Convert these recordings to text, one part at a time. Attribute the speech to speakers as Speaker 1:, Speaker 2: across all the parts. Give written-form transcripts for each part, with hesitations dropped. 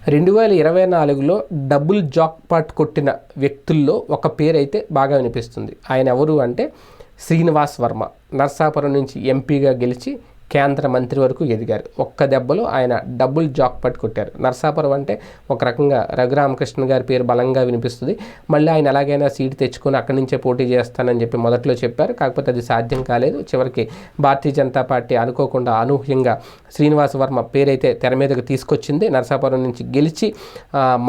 Speaker 1: 2024లో double jackpot కొట్టిన వ్యక్తుల్లో ఒక పేరైతే బాగా వినిపిస్తుంది. ఆయన ఎవరు అంటే శ్రీనివాస్ వర్మ. నర్సాపురం నుంచి ఎంపీగా గెలిచి కేంద్ర మంత్రి వరకు ఎదిగారు. ఒక్క దెబ్బలో ఆయన డబుల్ జాక్పాట్ కొట్టారు. నర్సాపురం అంటే ఒక రకంగా రఘురామకృష్ణ గారి పేరు బలంగా వినిపిస్తుంది. మళ్ళీ ఆయన ఎలాగైనా సీటు తెచ్చుకొని అక్కడి నుంచే పోటీ చేస్తానని చెప్పి మొదట్లో చెప్పారు. కాకపోతే అది సాధ్యం కాలేదు. చివరికి భారతీయ జనతా పార్టీ అనుకోకుండా అనూహ్యంగా శ్రీనివాస్ వర్మ పేరైతే తెర మీదకు తీసుకొచ్చింది. నర్సాపురం నుంచి గెలిచి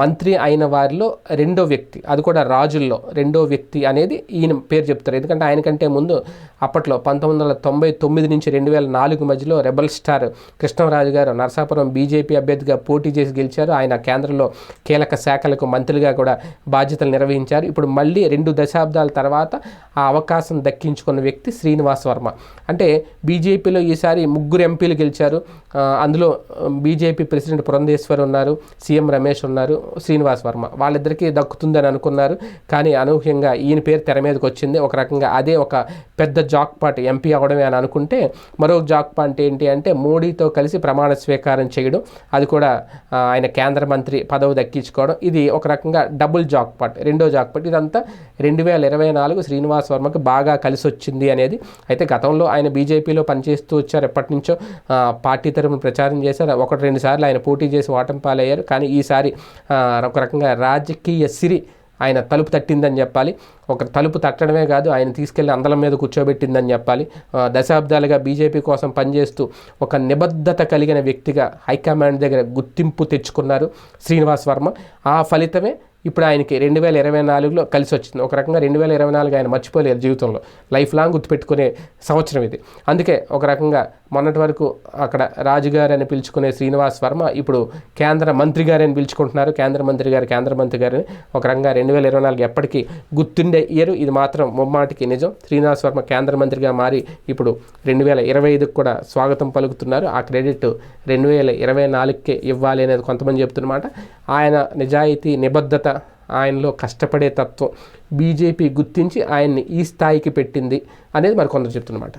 Speaker 1: మంత్రి అయిన వారిలో రెండో వ్యక్తి, అది కూడా రాజుల్లో రెండో వ్యక్తి అనేది ఈయన పేరు చెప్తారు. ఎందుకంటే ఆయనకంటే ముందు అప్పట్లో 1999 నుంచి 2004 మధ్యలో రెబల్ స్టార్ కృష్ణరాజు గారు నర్సాపురం బీజేపీ అభ్యర్థిగా పోటీ చేసి గెలిచారు. ఆయన కేంద్రంలో కీలక శాఖలకు మంత్రిగా కూడా బాధ్యతలు నిర్వహించారు. ఇప్పుడు మళ్ళీ 2 దశాబ్దాల తర్వాత ఆ అవకాశం దక్కించుకున్న వ్యక్తి శ్రీనివాస్ వర్మ. అంటే బీజేపీలో ఈసారి 3 ఎంపీలు గెలిచారు. అందులో బీజేపీ ప్రెసిడెంట్ పురంధేశ్వర్ ఉన్నారు, సీఎం రమేష్ ఉన్నారు, శ్రీనివాస్ వర్మ. వాళ్ళిద్దరికీ దక్కుతుందని అనుకున్నారు. కానీ అనూహ్యంగా ఈయన పేరు తెర మీదకి వచ్చింది. ఒక రకంగా అదే ఒక పెద్ద జాక్పాట్, ఎంపీ అవడమే అని అనుకుంటే మరో జాక్పాట్ ఏంటి అంటే మోడీతో కలిసి ప్రమాణ స్వీకారం చేయడం, అది కూడా ఆయన కేంద్ర మంత్రి పదవి దక్కించుకోవడం. ఇది ఒక రకంగా డబుల్ జాక్పాట్, రెండో జాక్పాట్. ఇదంతా 2024 శ్రీనివాస్ వర్మకి బాగా కలిసి వచ్చింది అనేది. అయితే గతంలో ఆయన బీజేపీలో పనిచేస్తూ వచ్చారు. ఎప్పటి నుంచో పార్టీ తరపున ప్రచారం చేశారు. 1-2 సార్లు ఆయన పోటీ చేసి ఓటమి పాలయ్యారు. కానీ ఈసారి ఒక రకంగా రాజకీయ సిరి ఆయన తలుపు తట్టిందని చెప్పాలి. ఒక తలుపు తట్టడమే కాదు, ఆయన తీసుకెళ్లి అందలం మీద కూర్చోబెట్టిందని చెప్పాలి. దశాబ్దాలుగా బీజేపీ కోసం పనిచేస్తూ ఒక నిబద్ధత కలిగిన వ్యక్తిగా హైకమాండ్ దగ్గర గుర్తింపు తెచ్చుకున్నారు శ్రీనివాస్ వర్మ. ఆ ఫలితమే ఇప్పుడు ఆయనకి 2024లో కలిసి వచ్చింది. ఒక రకంగా 2024 ఆయన మర్చిపోలేరు జీవితంలో, లైఫ్ లాంగ్ గుర్తుపెట్టుకునే సంవత్సరం ఇది. అందుకే ఒక రకంగా మొన్నటి వరకు అక్కడ రాజుగారు అని పిలుచుకునే శ్రీనివాస్ వర్మ ఇప్పుడు కేంద్ర మంత్రి గారు అని పిలుచుకుంటున్నారు. కేంద్ర మంత్రి గారు ఒక రకంగా 2024 ఎప్పటికీ గుర్తుండే ఇయర్. ఇది మాత్రం ముమ్మాటికి నిజం. శ్రీనివాస్ వర్మ కేంద్ర మంత్రిగా మారి ఇప్పుడు 2025కి కూడా స్వాగతం పలుకుతున్నారు. ఆ క్రెడిట్ 2024కే ఇవ్వాలి అనేది కొంతమంది చెప్తున్నమాట. ఆయన నిజాయితీ, నిబద్ధత, ఆయనలో కష్టపడే తత్వం బీజేపీ గుర్తించి ఆయన్ని ఈ స్థాయికి పెట్టింది అనేది మరి కొందరు చెప్తున్నమాట.